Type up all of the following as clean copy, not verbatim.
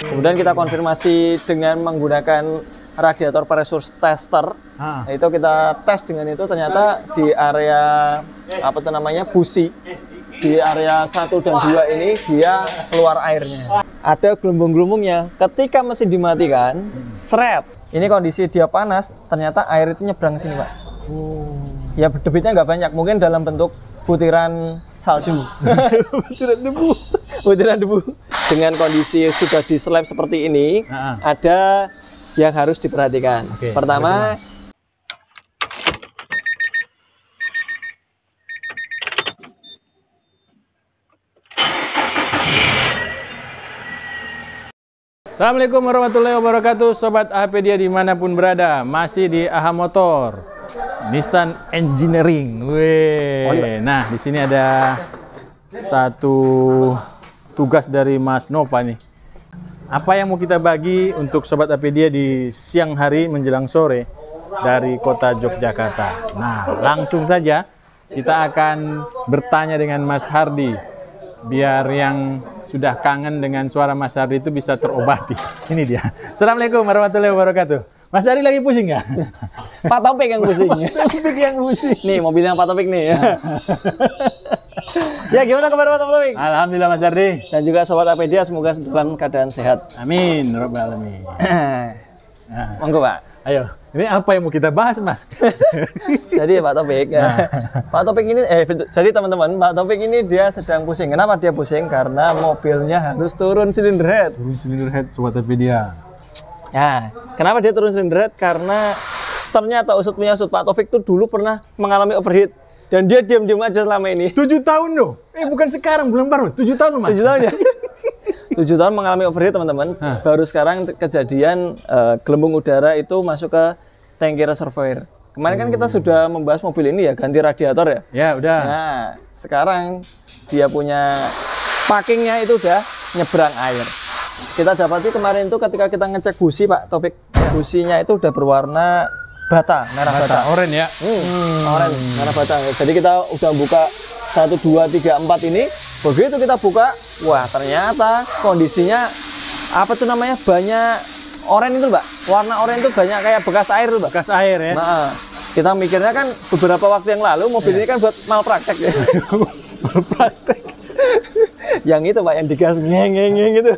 Kemudian kita konfirmasi dengan menggunakan radiator pressure tester. Itu kita tes dengan itu, ternyata di area busi di area 1 dan 2 ini dia keluar airnya. Ada gelombang-gelombangnya. Ketika mesin dimatikan, seret. Ini kondisi dia panas, ternyata air itu nyebrang sini, Pak. Ya debitnya nggak banyak, mungkin dalam bentuk butiran salju. Butiran debu. Butiran debu. Dengan kondisi sudah di slab seperti ini, ada yang harus diperhatikan. Pertama, Assalamualaikum warahmatullahi wabarakatuh, Sobat AHPedia dimanapun berada. Masih di AHA Motor, Nissan Engineering. Nah, di sini ada satu tugas dari Mas Nova nih. Apa yang mau kita bagi untuk Sobat AHPedia di siang hari menjelang sore dari kota Yogyakarta? Nah, langsung saja kita akan bertanya dengan Mas Hardi, biar yang sudah kangen dengan suara Mas Hardi itu bisa terobati. Ini dia. Assalamualaikum warahmatullahi wabarakatuh. Mas Hardi lagi pusing nggak? Pak Taufik yang pusing. Pak Taufik yang pusing. Nih mobilnya Pak Taufik nih. Ya gimana kabar Pak Taufik? Alhamdulillah Mas Hardi. Dan juga Sobat AHPedia semoga dalam keadaan sehat. Amin. Rabbal alamin. Monggo Pak. Ayo. Ini apa yang mau kita bahas, Mas? Jadi Pak Taufik, Pak Taufik ini, jadi teman-teman, Pak Taufik ini dia sedang pusing. Kenapa dia pusing? Karena mobilnya harus turun silinder head. Turun silinder head, Sobat AHPedia. Ya, kenapa dia turun silinder head? Karena ternyata usut punya usut, Pak Taufik itu dulu pernah mengalami overheat. Dan dia diam-diam aja selama ini. 7 tahun loh. Bukan sekarang, bulan baru. 7 tahun Mas. 7 tahun ya? 7 tahun mengalami overheat teman-teman. Baru sekarang kejadian gelembung udara itu masuk ke tangki reservoir. Kemarin kan kita sudah membahas mobil ini ya, ganti radiator ya. Ya udah. Nah sekarang dia punya packingnya itu udah nyebrang air. Kita dapati kemarin itu ketika kita ngecek busi Pak Taufik, businya itu udah berwarna bata, merah bata. Oranye ya? Oranye, merah bata. Jadi kita udah buka 1, 2, 3, 4 ini. Begitu kita buka, wah ternyata kondisinya banyak oranye itu Pak. Warna oranye itu banyak kayak bekas air tuh Pak. Bekas air ya? Nah, kita mikirnya kan beberapa waktu yang lalu mobil ini kan buat malpraktek ya. Malpraktek. Yang itu Pak, yang digas ngeng gitu.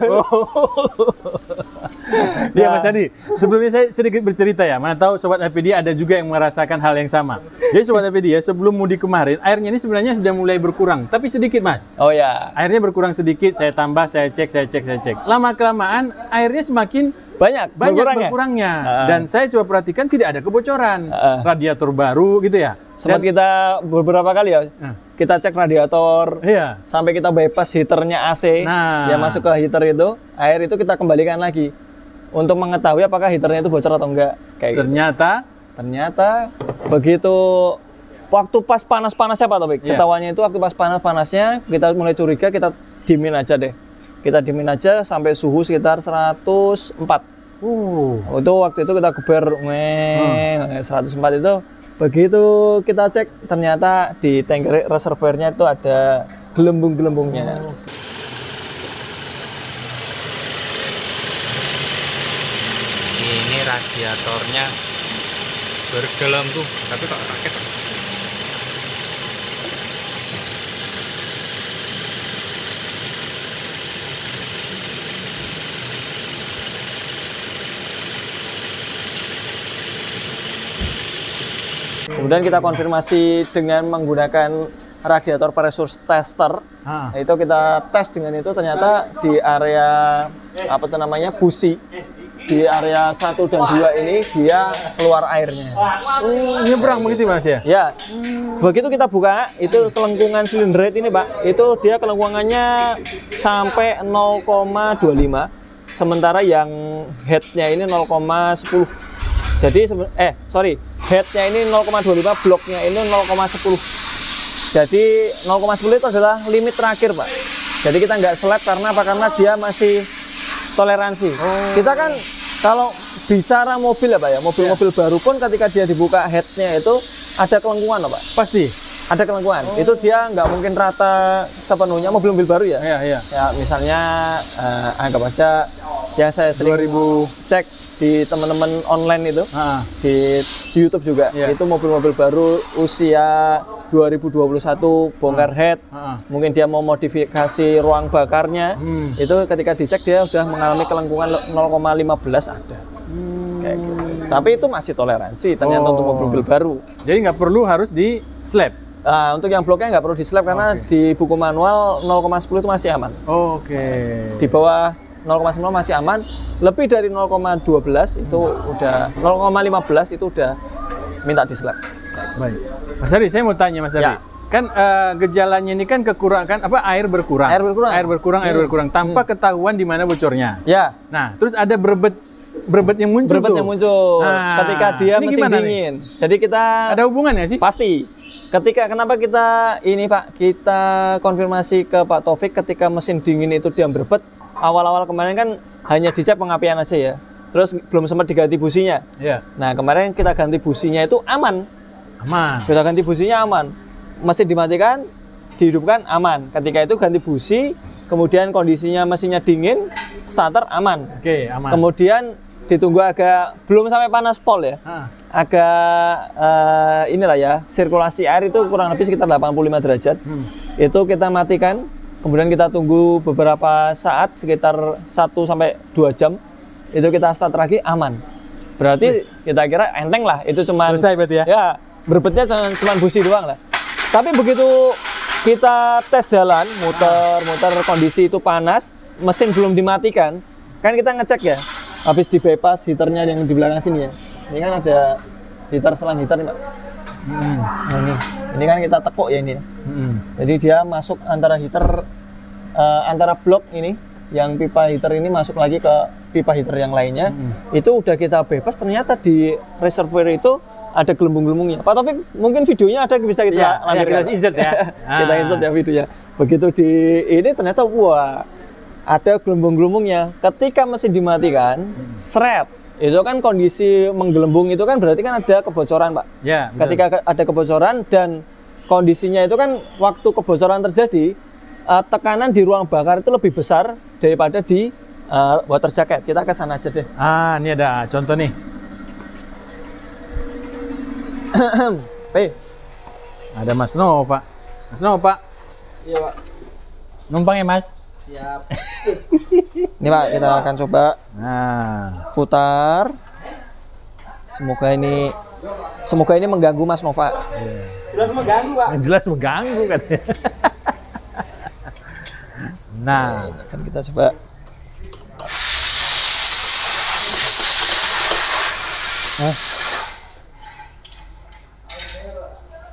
Ya Mas Hadi, sebelumnya saya sedikit bercerita ya, mana tahu Sobat AHPedia ada juga yang merasakan hal yang sama. Jadi Sobat AHPedia sebelum mudik kemarin, airnya ini sebenarnya sudah mulai berkurang, tapi sedikit Mas. Oh ya. Airnya berkurang sedikit, saya tambah, saya cek. Lama-kelamaan airnya semakin banyak berkurangnya. Dan saya coba perhatikan tidak ada kebocoran. Radiator baru gitu ya. Sempat kita beberapa kali ya, kita cek radiator, sampai kita bypass heaternya AC, yang masuk ke heater itu, air itu kita kembalikan lagi untuk mengetahui apakah heaternya itu bocor atau enggak. Kayak ternyata begitu waktu pas panas-panasnya Pak Taufik, ketahuannya itu waktu pas panas-panasnya kita mulai curiga, kita dimin aja deh. Kita dimin aja sampai suhu sekitar 104. Itu waktu itu kita geber 104 itu. Begitu kita cek, ternyata di tangki reservoirnya itu ada gelembung-gelembungnya. Ini radiatornya bergelembung, tapi kok raket? Kemudian kita konfirmasi dengan menggunakan radiator pressure tester. Itu kita tes dengan itu, ternyata di area busi di area 1 dan 2 ini dia keluar airnya. Nyebrang begitu Mas ya? Ya. Begitu kita buka, itu kelengkungan silinder head ini Pak, itu dia kelengkungannya sampai 0,25. Sementara yang headnya ini 0,10. Jadi headnya ini 0,25, bloknya ini 0,10. Jadi 0,10 itu adalah limit terakhir Pak. Jadi kita nggak seleb karena apa? Karena dia masih toleransi. Kita kan kalau bicara mobil ya Pak ya, mobil-mobil baru pun ketika dia dibuka headnya itu ada kelengkungan Pak. Pasti ada kelengkungan. Itu dia nggak mungkin rata sepenuhnya, mobil-mobil baru ya. Iya. Ya misalnya anggap aja yang saya sering cek di teman-teman online itu, di YouTube juga, itu mobil-mobil baru usia 2021 bongkar head, mungkin dia mau modifikasi ruang bakarnya, itu ketika dicek dia udah mengalami kelengkungan 0,15 ada. Kayak gitu. Tapi itu masih toleransi ternyata untuk mobil-mobil baru. Jadi nggak perlu harus di slap. Nah, untuk yang bloknya nggak perlu di slap karena di buku manual 0,10 itu masih aman. Di bawah 0,9 masih aman. Lebih dari 0,12 itu udah 0,15 itu udah minta di slap. Baik. Mas Ari, saya mau tanya Mas Ari. Ya. Kan gejalanya ini kan kekurangan air berkurang. Air berkurang tanpa ketahuan di mana bocornya. Ya. Nah, terus ada berebet yang muncul. Nah, ketika dia mesin dingin. Nih? Jadi kita ada hubungannya sih? Pasti. Kenapa kita ini Pak, kita konfirmasi ke Pak Taufik ketika mesin dingin itu dia berebet. Awal-awal kemarin kan hanya dicek pengapian aja ya. Terus belum sempat diganti businya. Iya. Nah, kemarin kita ganti businya itu aman. Kita ganti businya aman. Mesin dimatikan, dihidupkan aman. Ketika itu ganti busi, kemudian kondisinya mesinnya dingin, starter aman. Aman. Kemudian ditunggu agak belum sampai panas pol ya. Agak inilah ya, sirkulasi air itu kurang lebih sekitar 85 derajat. Itu kita matikan, kemudian kita tunggu beberapa saat sekitar 1 sampai 2 jam. Itu kita start lagi aman. Berarti kita kira enteng lah, itu cuman selesai berarti ya. Ya, berebetnya cuman busi doang lah. Tapi begitu kita tes jalan, muter kondisi itu panas, mesin belum dimatikan, kan kita ngecek ya. Habis di bypass heaternya yang di belakang sini ya. Ini kan ada selang heater nih Pak. Nah, ini kan kita tekuk ya ini ya. Jadi dia masuk antara heater, antara blok ini, yang pipa heater ini masuk lagi ke pipa heater yang lainnya. Itu udah kita bypass, ternyata di reservoir itu ada gelembung-gelembungnya. Pak Taufik, mungkin videonya ada bisa kita lampirkan. Kita insert ya. Kita insert ya videonya. Begitu di ini ternyata wah, ada gelembung-gelembungnya. Ketika mesin dimatikan, seret. Itu kan kondisi menggelembung itu kan berarti kan ada kebocoran, Pak. Ya, betul. Ketika ada kebocoran dan kondisinya itu kan waktu kebocoran terjadi, tekanan di ruang bakar itu lebih besar daripada di water jacket. Kita ke sana aja deh. Ini ada contoh nih. Ada Mas Nova. Mas Nova. Iya, Pak. Numpang ya, Mas? Siap. Ini Pak, kita akan coba putar. Semoga ini mengganggu Mas Nova. Jelas mengganggu, Pak. Jelas mengganggu kan. Nah, kan kita coba.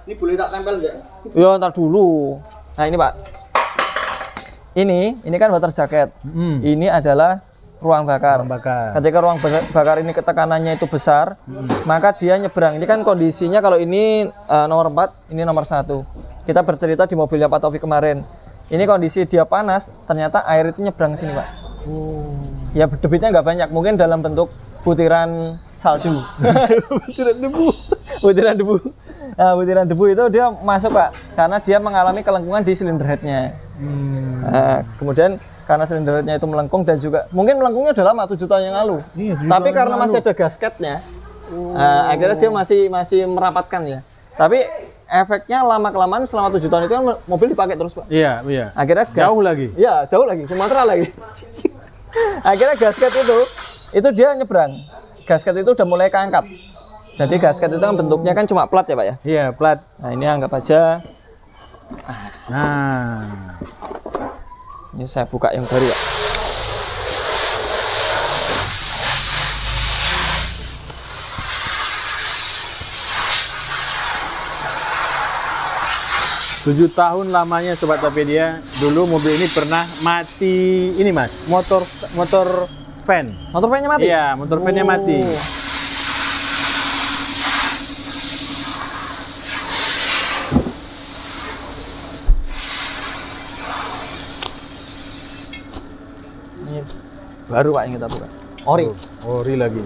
Ini boleh tak tempel nggak? Ya, ntar dulu. Nah, ini Pak. Ini kan water jacket. Ini adalah ruang bakar. Ketika ruang bakar ini ketekanannya itu besar, maka dia nyebrang. Ini kan kondisinya kalau ini nomor 4, ini nomor 1. Kita bercerita di mobilnya Pak Taufik kemarin. Ini kondisi dia panas, ternyata air itu nyebrang sini, Pak. Ya debitnya nggak banyak, mungkin dalam bentuk butiran salju. Butiran debu. Nah, butiran debu itu dia masuk, Pak, karena dia mengalami kelengkungan di silinder headnya. Nah, kemudian karena silinder headnya itu melengkung dan juga mungkin melengkungnya udah lama 7 tahun yang lalu. Tapi karena masih ada gasketnya, akhirnya dia masih merapatkan ya. Tapi efeknya lama-kelamaan selama 7 tahun itu kan mobil dipakai terus, Pak. Iya. Akhirnya jauh lagi. Iya, jauh lagi, Sumatera lagi. Akhirnya gasket itu dia nyebrang. Gasket itu udah mulai keangkat. Jadi gasket itu kan bentuknya kan cuma plat ya, Pak ya? Iya, plat. Nah, ini anggap aja. Nah, ini saya buka yang baru, Pak. Tujuh tahun lamanya Sobat Tapedia. Dulu mobil ini pernah mati ini, Mas. Motor fan. Motor fan-nya mati? Iya, motor fan-nya mati. Baru, Pak, yang kita buka. Ori. Ori lagi.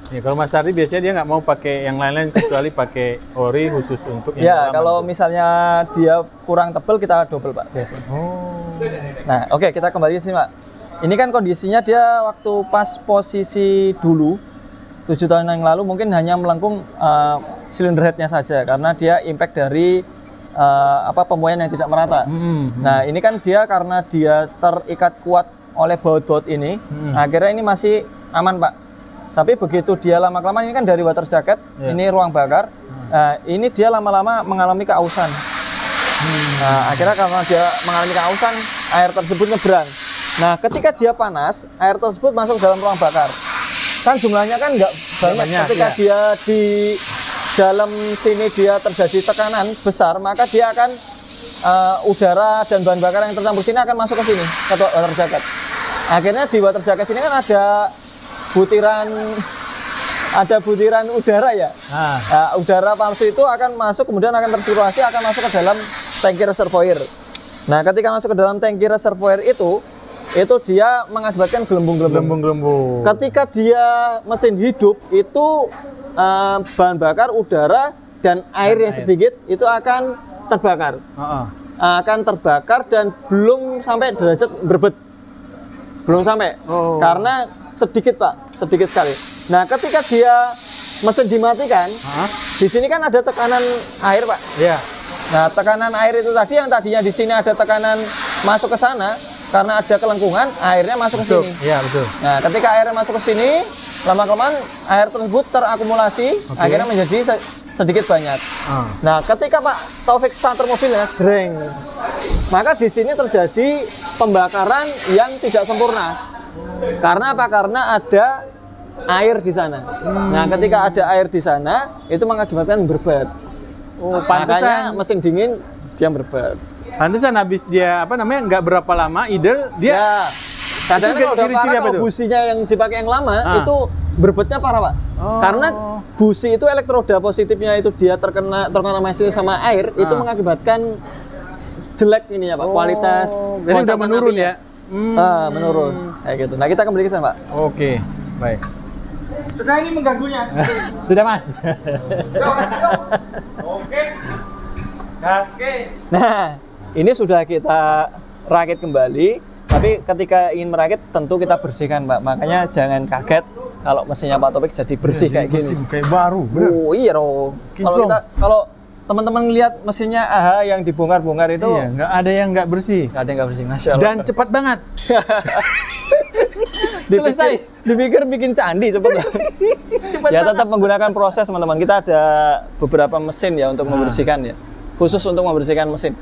Ya, kalau Mas Ari biasanya dia nggak mau pakai yang lain-lain kecuali pakai ori khusus untuk yang ya, kalau misalnya dia kurang tebal kita double, Pak, biasanya. Oh. Nah, oke, kita kembali sini, Pak. ini kan kondisinya dia waktu pas posisi dulu 7 tahun yang lalu mungkin hanya melengkung silinder headnya saja karena dia impact dari pemuaian yang tidak merata. Nah ini kan dia karena dia terikat kuat oleh baut-baut ini, akhirnya ini masih aman Pak. Tapi begitu dia lama-kelamaan ini kan dari water jacket, ini ruang bakar, ini dia lama-lama mengalami keausan. Nah akhirnya karena dia mengalami keausan, air tersebut nyebrang. Nah ketika dia panas, air tersebut masuk dalam ruang bakar. Kan jumlahnya kan nggak banyak. Ketika dia di dalam sini dia terjadi tekanan besar, maka dia akan udara dan bahan bakar yang tercampur sini akan masuk ke sini, ke water jacket. Akhirnya di water jacket sini kan ada butiran udara ya. Udara palsu itu akan masuk, kemudian akan tersirkulasi, akan masuk ke dalam tangki reservoir. Nah ketika masuk ke dalam tangki reservoir itu dia mengakibatkan gelembung-gelembung. Ketika dia mesin hidup itu bahan bakar, udara dan air yang sedikit itu akan terbakar. Akan terbakar dan belum sampai derajat berbet. Belum sampai. Karena sedikit Pak, sedikit sekali. Nah, ketika dia mesin dimatikan, di sini kan ada tekanan air Pak. Iya. Nah, tekanan air itu tadi yang tadinya di sini ada tekanan masuk ke sana. Karena ada kelengkungan, airnya masuk ke sini. Iya, betul. Nah, ketika airnya masuk ke sini, lama-kelamaan air tersebut terakumulasi, akhirnya menjadi sedikit banyak. Nah, ketika Pak Taufik starter mobilnya, jreng, maka di sini terjadi pembakaran yang tidak sempurna. Karena apa? Karena ada air di sana. Nah, ketika ada air di sana, itu mengakibatkan berbat. Makanya mesin dingin dia berbat. Pantesan habis dia nggak berapa lama idle dia kadang kalau businya yang dipakai yang lama itu berbetnya parah Pak. Karena busi itu elektroda positifnya itu dia terkena mesin sama air itu mengakibatkan jelek ini ya Pak, kualitas. Jadi udah menurun ya? Menurun kayak gitu. Nah kita kembali ke sana Pak. Oke, baik. Sudah ini mengganggunya? Sudah Mas. Oke. Nah ini sudah kita rakit kembali, tapi ketika ingin merakit tentu kita bersihkan Pak. Makanya jangan kaget kalau mesinnya Pak Taufik jadi bersih kayak gini. Kayak baru, bener. Oh iya loh. Kalau teman-teman lihat mesinnya AHA yang dibongkar-bongkar itu, nggak ada yang nggak bersih. Nggak ada yang nggak bersih, Masya Allah. Dan cepat banget. Selesai. Dipikir bikin candi cepet. Ya tetap menggunakan proses teman-teman. Kita ada beberapa mesin ya untuk membersihkan ya. Khusus untuk membersihkan mesin.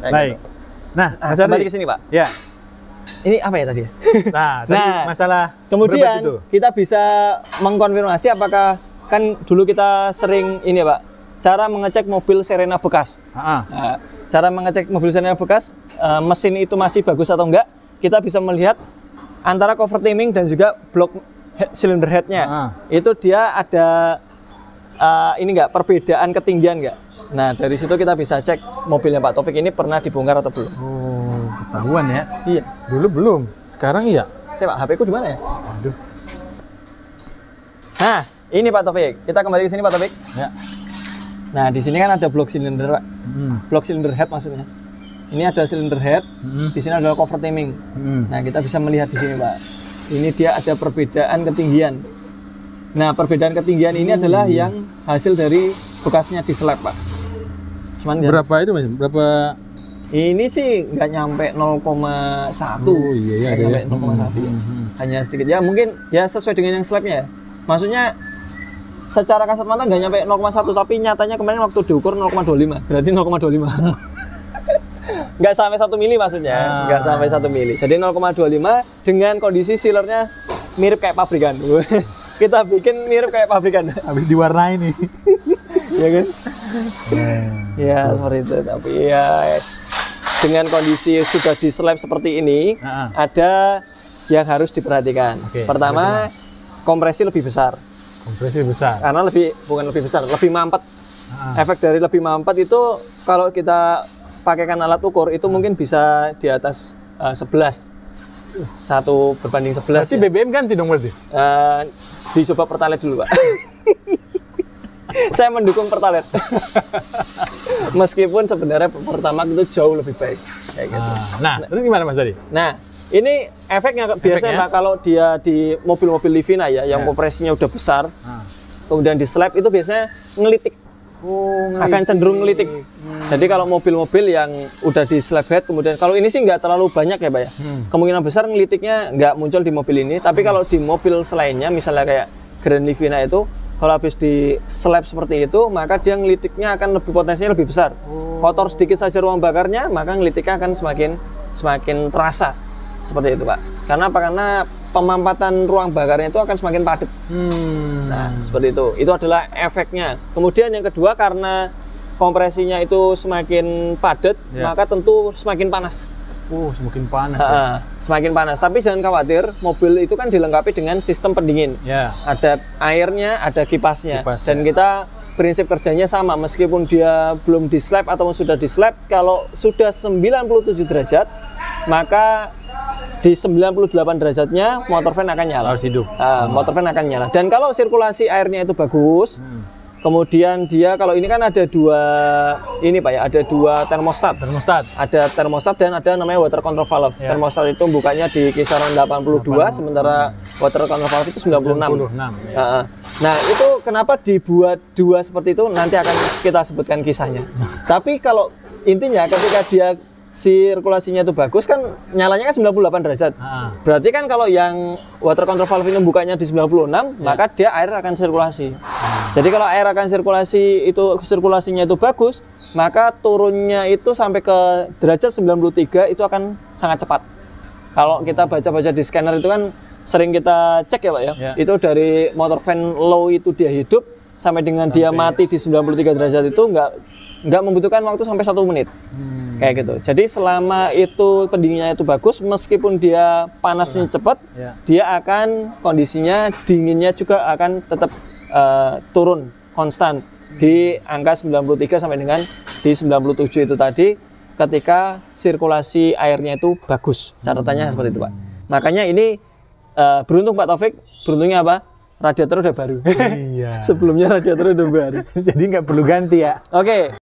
Baik. Gitu. Nah, kembali ke sini Pak. Ya. Ini apa ya tadi? Tadi masalah kemudian kita bisa mengkonfirmasi apakah kan dulu kita sering ini Pak, cara mengecek mobil Serena bekas. Nah, cara mengecek mobil Serena bekas, mesin itu masih bagus atau enggak? Kita bisa melihat antara cover timing dan juga blok silinder headnya. Itu dia ada ini enggak perbedaan ketinggian enggak? Nah dari situ kita bisa cek mobilnya Pak Taufik ini pernah dibongkar atau belum. Oh ketahuan ya. Iya. Dulu belum, sekarang iya. Saya Pak, HP ku di mana ya? Aduh. Nah ini Pak Taufik, kita kembali ke sini Pak Taufik. Ya. Nah di sini kan ada blok silinder Pak. Blok silinder head maksudnya. Ini ada silinder head, di sini adalah cover timing. Nah kita bisa melihat di sini Pak. Ini dia ada perbedaan ketinggian. Nah perbedaan ketinggian ini adalah yang hasil dari bekasnya di slab Pak. Cuman berapa itu Mas? Berapa? Ini sih nggak nyampe 0,1. Oh iya ya. 0,1. Hanya sedikit ya, mungkin ya sesuai dengan yang slabnya ya. Maksudnya secara kasat mata nggak nyampe 0,1, tapi nyatanya kemarin waktu diukur 0,25. Berarti 0,25. Nggak sampai 1 mili maksudnya. Nggak sampai 1 mili. Jadi 0,25 dengan kondisi sealernya mirip kayak pabrikan. Kita bikin mirip kayak pabrikan. Habis diwarnai nih. Ya kan? Ya seperti itu. Tapi ya dengan kondisi sudah di slab seperti ini, ada yang harus diperhatikan. Pertama, kompresi lebih besar. Kompresi besar. Karena bukan lebih besar, lebih mampet. Efek dari lebih mampet itu kalau kita pakaikan alat ukur itu mungkin bisa di atas 11. 1 berbanding 11. Berarti ya. BBM kan sih dong berarti? Dicoba Pertalite dulu Pak. Saya mendukung Pertalite. Meskipun sebenarnya Pertamax itu jauh lebih baik kayak gitu. Nah, terus gimana Mas tadi? Nah, Ini efeknya biasanya Pak, kalau dia di mobil-mobil Livina ya, yang kompresinya udah besar, kemudian di slap itu biasanya ngelitik. Akan cenderung ngelitik. Jadi kalau mobil-mobil yang udah di slap head, kemudian kalau ini sih nggak terlalu banyak ya Pak ya. Kemungkinan besar ngelitiknya nggak muncul di mobil ini. Tapi kalau di mobil selainnya, misalnya kayak Grand Livina itu, kalau habis di slap seperti itu, maka dia ngelitiknya akan lebih potensinya lebih besar. Kotor sedikit saja ruang bakarnya, maka ngelitiknya akan semakin terasa. Seperti itu Pak. Karena apa? Karena pemampatan ruang bakarnya itu akan semakin padat. Nah, seperti itu. Itu adalah efeknya. Kemudian yang kedua, karena kompresinya itu semakin padat, maka tentu semakin panas. Semakin panas ya. Semakin panas. Tapi jangan khawatir, mobil itu kan dilengkapi dengan sistem pendingin. Ada airnya, ada kipasnya. Dan kita prinsip kerjanya sama, meskipun dia belum di slap ataupun sudah di slap, kalau sudah 97 derajat, maka di 98 derajatnya motor fan akan nyala. Harus hidup. Motor fan akan nyala. Dan kalau sirkulasi airnya itu bagus, kemudian dia, kalau ini kan ada dua ini Pak ya, ada dua termostat. Ada termostat dan ada namanya water control valve. Termostat itu bukanya di kisaran 82, sementara water control valve itu 96. Nah, itu kenapa dibuat dua seperti itu, nanti akan kita sebutkan kisahnya. Tapi kalau intinya ketika dia sirkulasinya itu bagus kan, nyalanya kan 98 derajat. Berarti kan kalau yang water control valve ini bukanya di 96, maka dia air akan sirkulasi. Jadi kalau air akan sirkulasi, itu sirkulasinya itu bagus, maka turunnya itu sampai ke derajat 93 itu akan sangat cepat. Kalau kita baca-baca di scanner itu kan sering kita cek ya Pak ya. Itu dari motor fan low itu dia hidup sampai dengan dia mati di 93 derajat itu nggak membutuhkan waktu sampai 1 menit. Kayak gitu. Jadi selama itu pendinginnya itu bagus, meskipun dia panasnya cepat, dia akan kondisinya dinginnya juga akan tetap turun konstan di angka 93 sampai dengan di 97 itu tadi, ketika sirkulasi airnya itu bagus. Catatannya seperti itu Pak. Makanya ini beruntung Pak Taufik, beruntungnya apa? Radiator udah baru. Sebelumnya radiator udah baru. Jadi nggak perlu ganti ya. Oke.